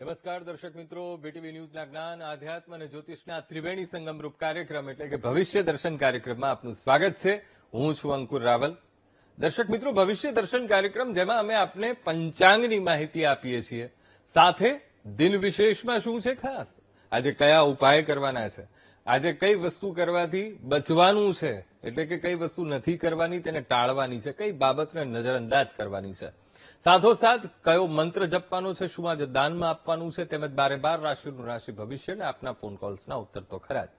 નમસ્કાર દર્શક મિત્રો, બીટીવી ન્યૂઝના જ્ઞાન, આધ્યાત્મ અને જ્યોતિષના ત્રિવેણી સંગમરૂપ કાર્યક્રમ એટલે કે ભવિષ્ય દર્શન કાર્યક્રમમાં આપનું સ્વાગત છે. હું છું અંકુર રાવલ. દર્શક મિત્રો, ભવિષ્ય દર્શન કાર્યક્રમ જેમાં અમે આપને પંચાંગની માહિતી આપીએ છીએ, સાથે દિન વિશેષમાં શું છે ખાસ, આજે કયા ઉપાય કરવાના છે, આજે કઈ વસ્તુ કરવાથી બચવાનું છે, એટલે કે કઈ વસ્તુ નથી કરવાની તેને ટાળવાની છે, કઈ બાબતને નજરઅંદાજ કરવાની છે, સાથોસાથ કયો મંત્ર જપવાનો છે, શું આજે દાનમાં આપવાનું છે, તેમજ 12 રાશિનું રાશિ ભવિષ્ય અને આપના ફોન કોલ્સના ઉત્તર તો ખરા જ.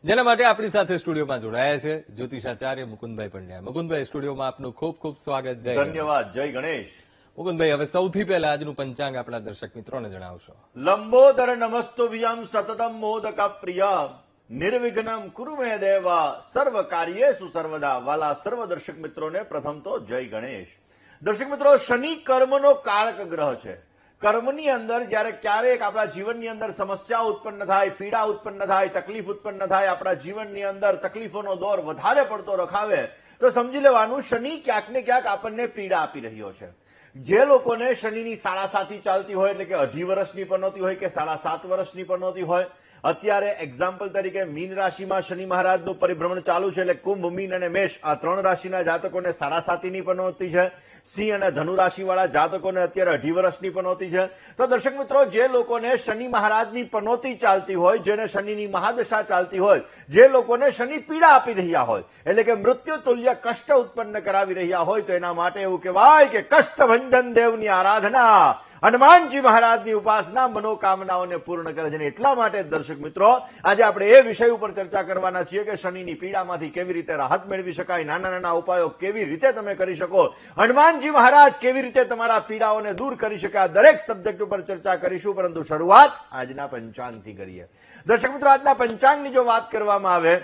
જેના માટે આપણી સાથે સ્ટુડિયોમાં જોડાયા છે જ્યોતિષાચાર્ય મુકુંદભાઈ પંડ્યા. મુકુંદભાઈ, સ્ટુડિયોમાં આપનું ખૂબ ખૂબ સ્વાગત. જય ધન્યવાદ. જય ગણેશ. મુકુંદભાઈ, હવે સૌથી પહેલા આજનું પંચાંગ આપણા દર્શક મિત્રોને જણાવશો. લંબોદર નમસ્તુભ્યં સતતમ મોદક પ્રિયમ નિર્વિઘ્નમ કુરુ મે દેવા સર્વ કાર્યેષુ સર્વદા. વાલા સર્વ દર્શક મિત્રોને પ્રથમ તો જય ગણેશ. દર્શક મિત્રો, શનિ કર્મનો કારક ગ્રહ છે. કર્મની અંદર જ્યારે ક્યારેક આપણા જીવનની અંદર સમસ્યા ઉત્પન્ન થાય, પીડા ઉત્પન્ન થાય, તકલીફ ઉત્પન્ન થાય, આપણા જીવનની અંદર તકલીફોનો દોર વધારે પડતો રખાવે તો સમજી લેવાનું શનિ ક્યાંક ને ક્યાંક આપણને પીડા આપી રહ્યો છે. જે લોકોને શનિની 7.5 ચાલતી હોય, એટલે કે 2.5 વર્ષની પનોતી હોય કે 7.5 વર્ષની પનોતી હોય, અત્યારે એક્ઝામ્પલ તરીકે મીન રાશિમાં શનિ મહારાજનું પરિભ્રમણ ચાલુ છે, એટલે કુંભ, મીન અને મેષ આ 3 રાશિના જાતકોને 7.5ની પનોતી છે. સિંહ અને ધનુ રાશિવાળા જાતકોને અત્યારે 2.5 વર્ષની પનોતી છે. તો દર્શક મિત્રો, જે લોકોને શનિ મહારાજની પનોતી ચાલતી હોય, જેને શનિની મહાદશા ચાલતી હોય, જે લોકોને શનિ પીડા આપી રહ્યા હોય, એટલે કે મૃત્યુ તુલ્ય કષ્ટ ઉત્પન્ન કરાવી રહ્યા હોય, તો એના માટે એવું કહેવાય કે કષ્ટભંજન દેવની આરાધના, હનુમાનજી મહારાજની ઉપાસના મનોકામનાઓને પૂર્ણ કરે છે. એટલા માટે દર્શક મિત્રો, આજે આપણે એ વિષય ઉપર ચર્ચા કરવાના છીએ કે શનિની પીડામાંથી કેવી રીતે રાહત મેળવી શકાય, નાના નાના ઉપાયો કેવી રીતે તમે કરી શકો, હનુમાનજી મહારાજ કેવી રીતે તમારા પીડાઓને દૂર કરી શકે, આ દરેક સબ્જેક્ટ ઉપર ચર્ચા કરીશું. પરંતુ શરૂઆત આજના પંચાંગથી કરીએ. દર્શક મિત્રો, આજના પંચાંગની જો વાત કરવામાં આવે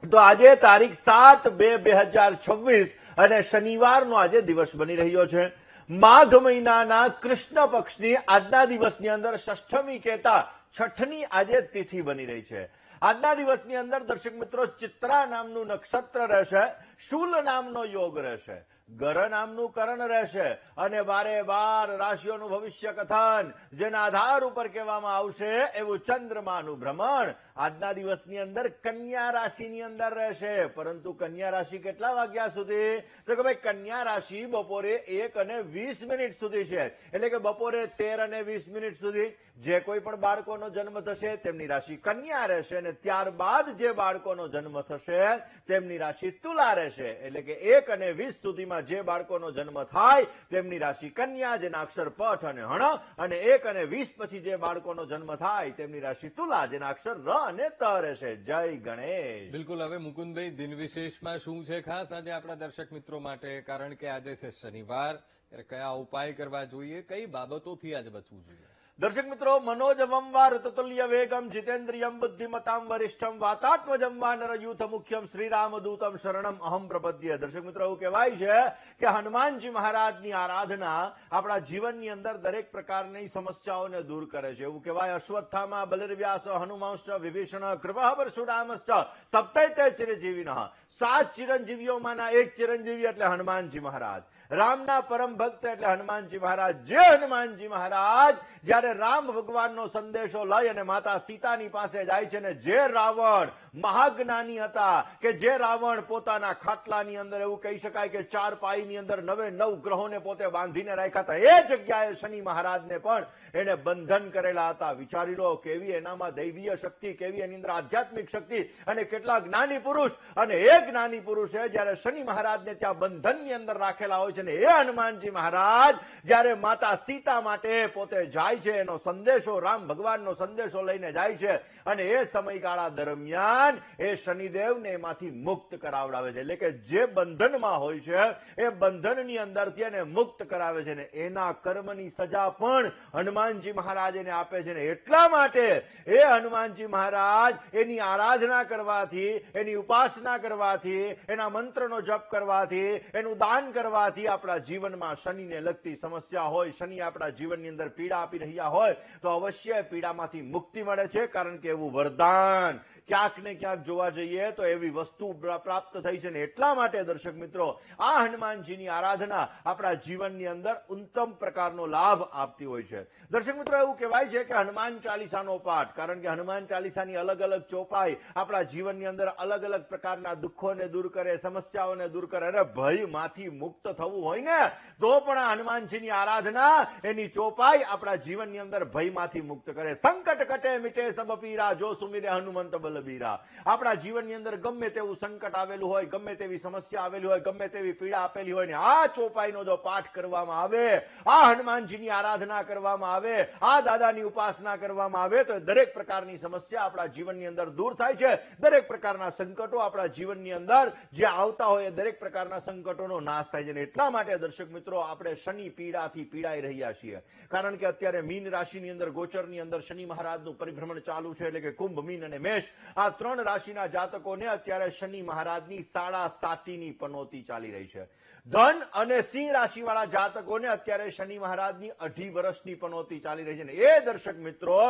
તો આજે તારીખ 7/2/2026 અને શનિવારનો આજે દિવસ બની રહ્યો છે. માઘ મહિનાના કૃષ્ણ પક્ષની આજના દિવસની અંદર ષષ્ઠમી કહેતા છઠની આજે તિથિ બની રહી છે. આજના દિવસની અંદર દર્શક મિત્રો, ચિત્રા નામનું નક્ષત્ર રહેશે, શૂલ નામનો યોગ રહેશે, ગર નામનું કરણ રહેશે અને 12 રાશિઓનું ભવિષ્ય કથન, જેના આધાર ઉપર કહેવામાં આવશે એવું ચંદ્રમાનું ભ્રમણ આજના દિવસની અંદર કન્યા રાશિની અંદર રહેશે. પરંતુ કન્યા રાશિ કેટલા વાગ્યા સુધી? તો કે ભાઈ, કન્યા રાશિ બપોરે 1:20 સુધી છે, એટલે કે બપોરે 13:20 સુધી. જે કોઈ પણ બાળકોનો જન્મ થશે તેમની રાશિ કન્યા રહેશે અને ત્યારબાદ જે બાળકોનો જન્મ થશે તેમની રાશિ તુલા રહેશે. એટલે કે 1:20 સુધીમાં જે બાળકોનો જન્મ થાય તેમની રાશિ કન્યા, જેના અક્ષર પઠ અને હણ, અને 1:20 પછી જે બાળકોનો જન્મ થાય તેમની રાશિ તુલા, જેના અક્ષર ર અને ત રહેશે. જય ગણેશ. બિલકુલ. હવે મુકુંદભાઈ, દિન વિશેષમાં શું છે ખાસ આજે આપણા દર્શક મિત્રો માટે? કારણ કે આજે છે શનિવાર, ત્યારે કયા ઉપાય કરવા જોઈએ, કઈ બાબતોથી આજે બચવું જોઈએ? દર્શક મિત્રો, મનોજવમ વા ઋતતુલ્ય વેગમ જીતેન્દ્રિયમ બુદ્ધિમતામ વરિષ્ઠમ વાતાત્મજમ વા નરયુથ મુખ્યમ શ્રીરામદૂતમ શરણમ અહમ પ્રપદ્ય. દર્શક મિત્રો, એવું કહેવાય છે કે હનુમાનજી મહારાજની આરાધના આપણા જીવનની અંદર દરેક પ્રકારની સમસ્યાઓને દૂર કરે છે. એવું કહેવાય, અશ્વત્થામા બલિર્વ્યાસ હનુમાંશ્ચ વિભીષણ કૃપા પરશુરામશ્ચ સપ્તૈતે ચિરંજીવિનઃ. 7 ચિરંજીવીઓમાંના એક ચિરંજીવી એટલે હનુમાનજી મહારાજ. રામના પરમ ભક્ત એટલે હનુમાનજી મહારાજ. જે હનુમાનજી મહારાજ જ્યારે રામ ભગવાનનો સંદેશો લઈ અને માતા સીતાની પાસે જાય છે, ને જે રાવણ મહાજ્ઞાની હતા, કે જે રાવણ પોતાના ખાટલાની અંદર એવું કહી શકાય કે 4 પાઈની અંદર 9 ગ્રહોને પોતે બાંધીને રાખ્યા હતા, એ જગ્યાએ શનિ મહારાજને પણ એને બંધન કરેલા હતા. વિચારી લો કેવી એનામાં દૈવીય શક્તિ, કેવી એની અંદર આધ્યાત્મિક શક્તિ, અને કેટલા જ્ઞાની પુરુષ. અને એ જ્ઞાની પુરુષે જયારે શનિ મહારાજને ત્યાં બંધનની અંદર રાખેલા હોય છે, ને એ હનુમાનજી મહારાજ જયારે માતા સીતા માટે પોતે જાય છે, એનો સંદેશો, રામ ભગવાનનો સંદેશો લઈને જાય છે, અને એ સમયગાળા દરમિયાન એ શનિદેવને એમાંથી મુક્ત કરાવડાવે છે. એટલે કે જે બંધનમાં હોય છે એ બંધનની અંદરથી એને મુક્ત કરાવે છે, ને એના કર્મની સજા પણ હનુમાનજી મહારાજ એને આપે છે. ને એટલા માટે એ હનુમાનજી મહારાજ એની આરાધના કરવાથી, એની ઉપાસના કરવાથી, એના મંત્રનો જપ કરવાથી, એનું દાન કરવાથી આપણા જીવનમાં શનિને લગતી સમસ્યા હોય, શનિ આપણા જીવનની અંદર પીડા આપી રહ્યા હોય તો અવશ્ય પીડામાંથી મુક્તિ મળે છે. કારણ કે એવું વરદાન ક્યાંક ને ક્યાંક જોવા જઈએ તો એવી વસ્તુ પ્રાપ્ત થઈ છે ને એટલા માટે દર્શક મિત્રો આ હનુમાનજીની આરાધના આપણા જીવનની અંદર ઉત્તમ પ્રકારનો લાભ આપતી હોય છે. દર્શક મિત્રો એવું કહેવાય છે કે હનુમાન ચાલીસાનો પાઠ, કારણ કે હનુમાન ચાલીસાની અલગ અલગ ચોપાઈ આપણા જીવનની અંદર અલગ અલગ પ્રકારના દુઃખોને દૂર કરે, સમસ્યાઓને દૂર કરે અને ભયમાંથી મુક્ત થવું હોય ને તો પણ આ હનુમાનજીની આરાધના એની ચોપાઈ આપણા જીવનની અંદર ભયમાંથી મુક્ત કરે. સંકટ કટે મિટે સબ પીરા જો સુમિરે હનુમંત બલબીરા. આપણા જીવનની અંદર ગમે તેવું સંકટ આવેલું હોય, ગમે તેવી સમસ્યા આવેલી હોય, ગમે તેવી પીડા આપેલી હોય ને આ ચોપાઈનો જો પાઠ કરવામાં આવે, આ હનુમાનજીની આરાધના કરવામાં આવે, આ દાદાની ઉપાસના કરવામાં આવે તો દરેક પ્રકારની સમસ્યા આપણા જીવનની અંદર દૂર થાય છે. દરેક પ્રકારના સંકટો આપણા જીવનની અંદર જે આવતા હોય એ દરેક પ્રકારના સંકટોનો નાશ થાય છે. એટલા માટે દર્શક મિત્રો આપણે શનિ પીડાથી પીડાઈ રહ્યા છીએ, કારણ કે અત્યારે મીન રાશિની અંદર ગોચરની અંદર શનિ મહારાજનું પરિભ્રમણ ચાલુ છે. એટલે કે કુંભ, મીન અને મેષ આ ત્રણ રાશિના જાતકોને અત્યારે શનિ મહારાજની 7.5ની પનોતી ચાલી રહી છે. ધન અને સિંહ રાશિ વાળા જાતકોને અત્યારે શનિ મહારાજની 2.5 વર્ષની પનોતી ચાલી રહી છે. ને એ દર્શક મિત્રો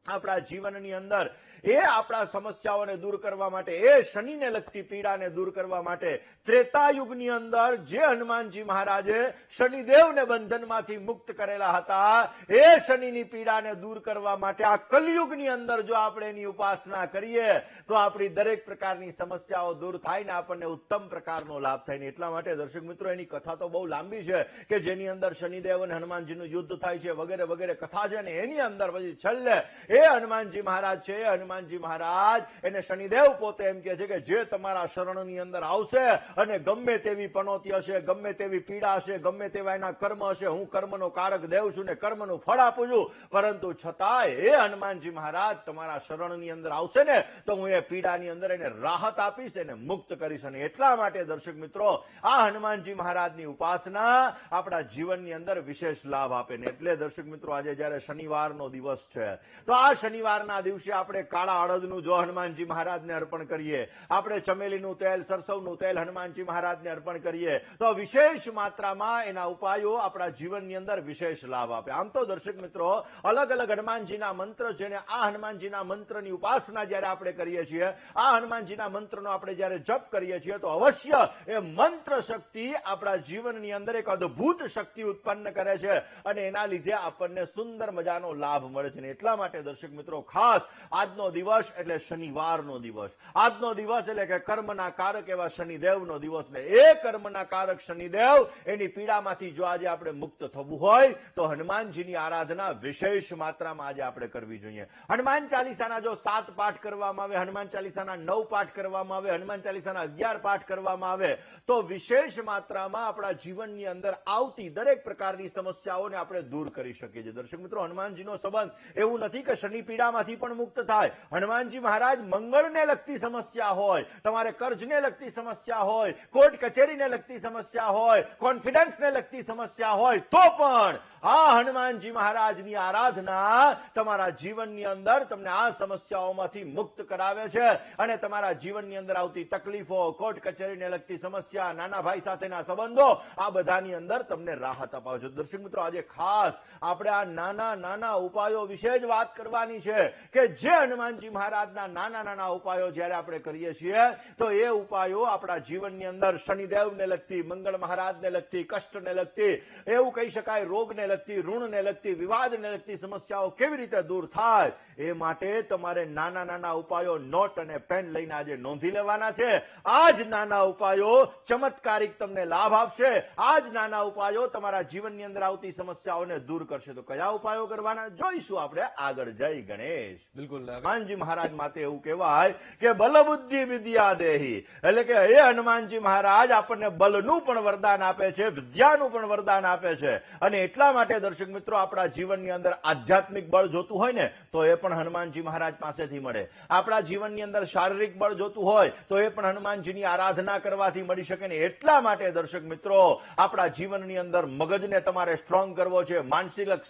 આપણા જીવનની અંદર એ આપણા સમસ્યાઓને દૂર કરવા માટે, એ શનિને લગતી પીડાને દૂર કરવા માટે ત્રેતા યુગની અંદર જે હનુમાનજી મહારાજે શનિદેવને બંધનમાંથી મુક્ત કરેલા હતા, એ શનિની પીડાને દૂર કરવા માટે આ કલયુગની અંદર જો આપણે એની ઉપાસના કરીએ તો આપણી દરેક પ્રકારની સમસ્યાઓ દૂર થાય ને આપણને ઉત્તમ પ્રકારનો લાભ થાય. ને એટલા માટે દર્શક મિત્રો એની કથા તો બહુ લાંબી છે કે જેની અંદર શનિદેવ અને હનુમાનજીનું યુદ્ધ થાય છે, વગેરે વગેરે કથા છે. ને એની અંદર પછી છેલ્લે એ હનુમાનજી મહારાજ છે, હનુમાનજી મહારાજ એને શનિદેવ પોતે એમ કહે છે કે જે તમારા શરણની અંદર આવશે અને ગમે તેવી પનોતી હશે, ગમે તેવી પીડા હશે, ગમે તેવા એના કર્મ હશે, હું કર્મનો કારક દેવ છું ને કર્મનું ફળ આપું છું, પરંતુ છતાંય એ હનુમાનજી મહારાજ તમારા શરણની અંદર આવશે ને તો હું એ પીડાની અંદર એને રાહત આપીશ, એને મુક્ત કરીશ. અને એટલા માટે દર્શક મિત્રો આ હનુમાનજી મહારાજની ઉપાસના આપણા જીવનની અંદર વિશેષ લાભ આપે. ને એટલે દર્શક મિત્રો આજે જયારે શનિવારનો દિવસ છે તો આ શનિવારના દિવસે આપણે કાળા અડદનું જો હનુમાનજી મહારાજને અર્પણ કરીએ, આપણે ચમેલીનું તેલ, સરસવનું તેલ હનુમાનજી મહારાજને અર્પણ કરીએ તો વિશેષ માત્રામાં એના ઉપાયો આપણા જીવનની અંદર વિશેષ લાભ આપે. આમ તો દર્શક મિત્રો અલગ અલગ હનુમાનજીના મંત્ર છે ને આ હનુમાનજીના મંત્રની ઉપાસના જયારે આપણે કરીએ છીએ, આ હનુમાનજીના મંત્રનો આપણે જયારે જપ કરીએ છીએ તો અવશ્ય એ મંત્ર શક્તિ આપણા જીવનની અંદર એક અદ્ભુત શક્તિ ઉત્પન્ન કરે છે અને એના લીધે આપણને સુંદર મજાનો લાભ મળે છે. એટલા માટે દર્શક મિત્રો ખાસ આજનો દિવસ એટલે શનિવારનો દિવસ, આજનો દિવસ એટલે કે કર્મના કારક એવા શનિદેવનો દિવસ. ને એ કર્મના કારક શનિદેવ એની પીડામાંથી જો આજે આપણે મુક્ત થવું હોય તો હનુમાનજીની આરાધના વિશેષ માત્રામાં આજે આપણે કરવી જોઈએ. હનુમાન ચાલીસાના જો 7 પાઠ કરવામાં આવે, હનુમાન ચાલીસાના 9 પાઠ કરવામાં આવે, હનુમાન ચાલીસાના 11 પાઠ કરવામાં આવે તો વિશેષ માત્રામાં આપણા જીવનની અંદર આવતી દરેક પ્રકારની સમસ્યાઓને આપણે દૂર કરી શકીએ છીએ. દર્શક મિત્રો હનુમાનજીનો સંબંધ એવું નથી કે શનિ પીડામાંથી પણ મુક્ત થાય. હનુમાનજી મહારાજ મંગળને લગતી સમસ્યા હોય, તમારે કર્જને લગતી સમસ્યા હોય, કોર્ટ કચેરીને લગતી સમસ્યા હોય, કોન્ફિડન્સને લગતી સમસ્યા હોય તો પણ આ હનુમાનજી મહારાજની આરાધના તમારા જીવનની અંદર તમને આ સમસ્યાઓમાંથી મુક્ત કરાવે છે અને તમારા જીવનની અંદર આવતી તકલીફો, કોર્ટ કચેરીને લગતી સમસ્યા, નાના ભાઈ સાથેના સંબંધો, આ બધાની અંદર તમને રાહત અપાવે છે. દર્શક મિત્રો આજે ખાસ આપણે આ નાના નાના ઉપાયો વિશે જ વાત કરવાની છે કે જે હનુમાનજી મહારાજના નાના નાના ઉપાયો જ્યારે આપણે કરીએ છીએ તો એ ઉપાયો આપણા જીવનની અંદર શનિદેવને લગતી, મંગળ મહારાજને લગતી, કષ્ટને લગતી, એવું કહી શકાય રોગને લગતી, ઋણને લગતી, વિવાદને લગતી સમસ્યાઓ કેવી રીતે દૂર થાય એ માટે તમારે નાના નાના ઉપાયો નોટ અને પેન લઈને આજે નોંધી લેવાના છે. આ જ નાના ઉપાયો ચમત્કારિક તમને લાભ આપશે. આ જ નાના ઉપાયો તમારા જીવનની અંદર આવતી સમસ્યાઓને દૂર કરશે. તો કયા ઉપાયો કરવાના જોઈશું આપણે આગળ. જય ગણેશ. બિલકુલ હનુમાનજી મહારાજ માટે એવું કહેવાય કે બલ બુદ્ધિ વિદ્યા દેહી, એટલે કે એ હનુમાનજી મહારાજ આપણને બલનું પણ વરદાન આપે છે, વિદ્યાનું પણ વરદાન આપે છે. અને એટલા માટે દર્શક મિત્રો આપણા જીવનની અંદર આધ્યાત્મિક બળ જોતું હોય ને તો એ પણ હનુમાનજી મહારાજ પાસેથી મળે. આપણા જીવનની અંદર શારીરિક બળ જોતું હોય તો એ પણ હનુમાનજીની આરાધના કરવાથી મળી શકે. ને એટલા માટે દર્શક મિત્રો આપણા જીવનની અંદર મગજને તમારે સ્ટ્રોંગ કરવો છે,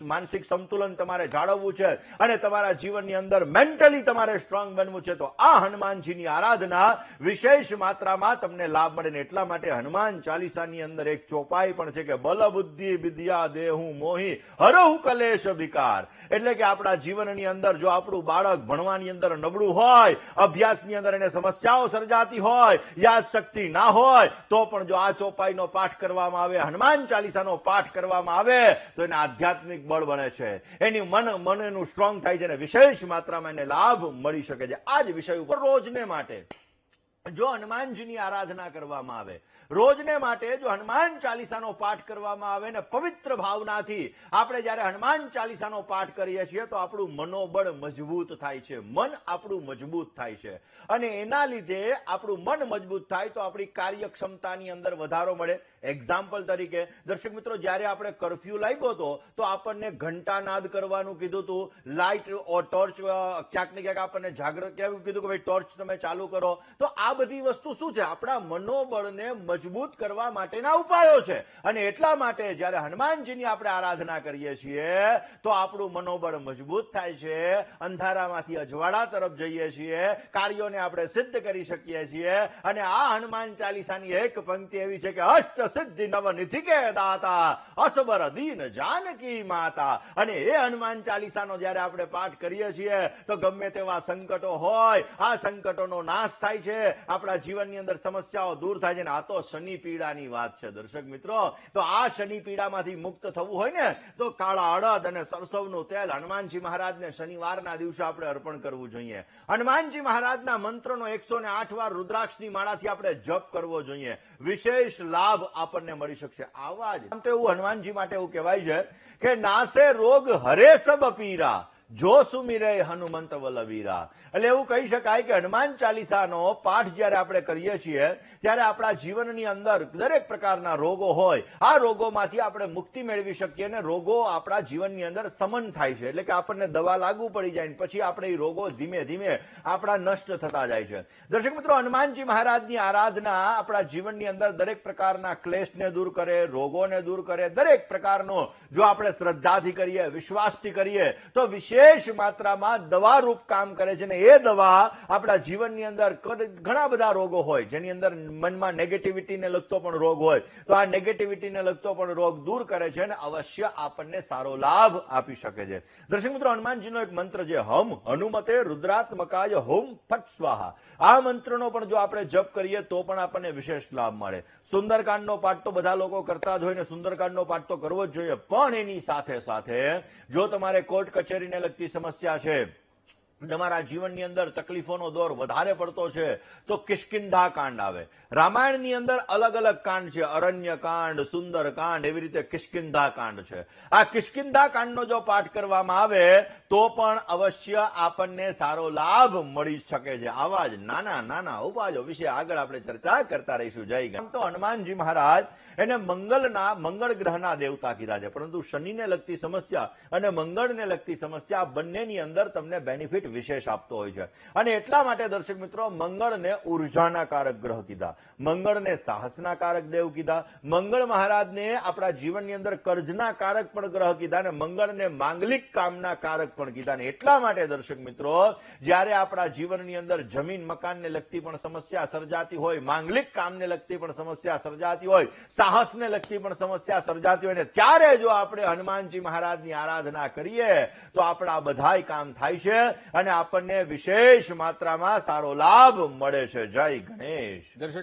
માનસિક સંતુલન તમારે જાળવવું છે અને તમારા જીવનની અંદર મેન્ટલી તમારે સ્ટ્રોંગ બનવું છે તો આ હનુમાનજીની આરાધના વિશેષ માત્રામાં તમને લાભ મળે. ને એટલા માટે હનુમાન ચાલીસાની અંદર એક ચોપાઈ પણ છે કે બલ બુદ્ધિ વિદ્યા દેહું મોહી હરહુ કલેશ વિકાર. એટલે કે આપણા જીવનની અંદર જો આપણું બાળક ભણવાની અંદર નબળું હોય, અભ્યાસની અંદર એને સમસ્યાઓ સર્જાતી હોય, યાદ શક્તિ ના હોય, તો પણ જો આ ચોપાઈનો પાઠ કરવામાં આવે, હનુમાન ચાલીસાનો પાઠ કરવામાં આવે તો એને આધ્યાત્મિક બળ બને છે, એની મન એનું સ્ટ્રોંગ થાય છે અને વિશેષ માત્રામાં એને લાભ મળી શકે છે. આ જ વિષય ઉપર રોજને માટે જો હનુમાનજીની આરાધના કરવામાં આવે, રોજને માટે જો હનુમાન ચાલીસાનો પાઠ કરવામાં આવે ને પવિત્ર ભાવનાથી આપણે જયારે હનુમાન ચાલીસાનો પાઠ કરીએ છીએ તો આપણું મનોબળ મજબૂત થાય છે, મન આપણું મજબૂત થાય છે અને એના લીધે આપણું મન મજબૂત થાય તો આપણી કાર્યક્ષમતાની અંદર વધારો મળે. એક્ઝામ્પલ તરીકે દર્શક મિત્રો, જયારે આપણે કરફ્યુ લાગ્યો હતો તો આપણને ઘંટાનાદ કરવાનું કીધું હતું, લાઇટ ટોર્ચ ક્યાંક ને ક્યાંક આપણને જાગૃત કીધું કે ભાઈ ટોર્ચ તમે ચાલુ કરો. તો આ બધી વસ્તુ શું છે? આપણા મનોબળને મજબૂત કરવા માટેના ઉપાયો છે અને એટલા માટે જયારે હનુમાનજીની આપણે આરાધના કરીએ છીએ તો આપણું મનોબળ મજબૂત થાય છે, અંધારામાંથી અજવાળા તરફ જઈએ છીએ, કાર્યોને આપણે સિદ્ધ કરી શકીએ છીએ. અને આ હનુમાન ચાલીસાની એક પંક્તિ એવી છે કે અષ્ટ સિદ્ધિ નવનિધિ કે દાતા અસબર દીન જાનકી માતા. અને એ હનુમાન ચાલીસાનો જયારે આપણે પાઠ કરીએ છીએ તો ગમે તેવા સંકટો હોય, આ સંકટોનો નાશ થાય છે, આપણા જીવનની અંદર સમસ્યાઓ દૂર થાય છે. આ તો શનિ પીડાની વાત છે દર્શક મિત્રો. તો આ શનિ પીડામાંથી મુક્ત થવું હોય ને તો કાળા અડદ અને સરસવનું તેલ હનુમાનજી મહારાજને શનિવારના દિવસે આપણે અર્પણ કરવું જોઈએ. હનુમાનજી મહારાજના મંત્રનો 108 વાર રુદ્રાક્ષની માળાથી આપણે જપ કરવો જોઈએ. વિશેષ લાભ આપણને મળી શકશે. આવા જ એવું હનુમાનજી માટે એવું કહેવાય છે કે નાસે રોગ હરે સબ પીરા જો સુમિરે હનુમંત વલવીરા. એટલે એવું કહી શકાય કે હનુમાન ચાલીસાનો પાઠ જયારે આપણે કરીએ છીએ ત્યારે આપણા જીવનની અંદર દરેક પ્રકારના રોગો હોય, આ રોગોમાંથી આપણે મુક્તિ મેળવી શકીએ અને રોગો આપણા જીવનની અંદર સમન થાય છે. એટલે કે આપણને દવા લાગુ પડી જાય ને પછી આપણે એ રોગો ધીમે ધીમે આપણા નષ્ટ થતા જાય છે. દર્શક મિત્રો, હનુમાનજી મહારાજની આરાધના આપણા જીવનની અંદર દરેક પ્રકારના ક્લેશને દૂર કરે, રોગોને દૂર કરે. દરેક પ્રકારનો જો આપણે શ્રદ્ધાથી કરીએ, વિશ્વાસથી કરીએ તો વિશેષ માત્રામાં દવારૂપ કામ કરે છે. એ દવા આપણા જીવનની અંદર ઘણા બધા રોગો હોય જેની અંદર મનમાં નેગેટિવિટીને લગતો પણ રોગ હોય તો આ નેગેટિવિટીને લગતો પણ રોગ દૂર કરે છે અને અવશ્ય આપણને સારો લાભ આપી શકે છે. દર્શક મિત્રો, હનુમાનજીનો એક મંત્ર છે હમ હનુમતે રુદ્રાત્મકાય હોમ ફટ સ્વાહા. આ મંત્રનો પણ જો આપણે જપ કરીએ તો પણ આપણને વિશેષ લાભ મળે. સુંદરકાંડનો પાઠ તો બધા લોકો કરતા જ હોય ને સુંદરકાંડનો પાઠ તો કરવો જ જોઈએ, પણ એની સાથે સાથે જો તમારે કોર્ટ કચેરીને લગતી સમસ્યા છે, તમારા જીવનની અંદર તકલીફોનો દોર વધારે પડતો છે તો કિષ્કિંધા કાંડ આવે. રામાયણની અંદર અલગ અલગ કાંડ છે, અરણ્ય કાંડ, સુંદર કાંડ, એવી રીતે કિષ્કિંધા કાંડ છે. આ કિષ્કિંધા કાંડનો જો પાઠ કરવામાં આવે તો પણ અવશ્ય આપણને સારો લાભ મળી શકે છે. આવા જ નાના નાના ઉપાયો વિશે આગળ આપણે ચર્ચા કરતા રહીશું. જય ગણ. તો હનુમાનજી મહારાજ એને મંગળ ગ્રહના દેવતા કીધા છે, પરંતુ શનિને લગતી સમસ્યા અને મંગળને લગતી સમસ્યા બંનેની અંદર તમને બેનિફિટ વિશેષ આપતો હોય છે. અને એટલા માટે દર્શક મિત્રો, મંગળને ઉર્જાના કારક ગ્રહ કીધા, મંગળને સાહસના કારક દેવ કીધા, મંગળ મહારાજને આપણા જીવનની અંદર કર્જના કારક પણ ગ્રહ કીધા અને મંગળને માંગલિક કામના કારક પણ કીધા. ને એટલા માટે દર્શક મિત્રો, જ્યારે આપણા જીવનની અંદર જમીન મકાનને લગતી પણ સમસ્યા સર્જાતી હોય, માંગલિક કામને લગતી પણ સમસ્યા સર્જાતી હોય, સાહસને લગતી પણ સમસ્યા સર્જાતી હોય ને ત્યારે જો આપણે હનુમાનજી મહારાજની આરાધના કરીએ તો આપણા બધાય કામ થાય છે અને આપણને વિશેષ માત્રામાં સારો લાભ મળે છે. જય ગણેશ. દર્શક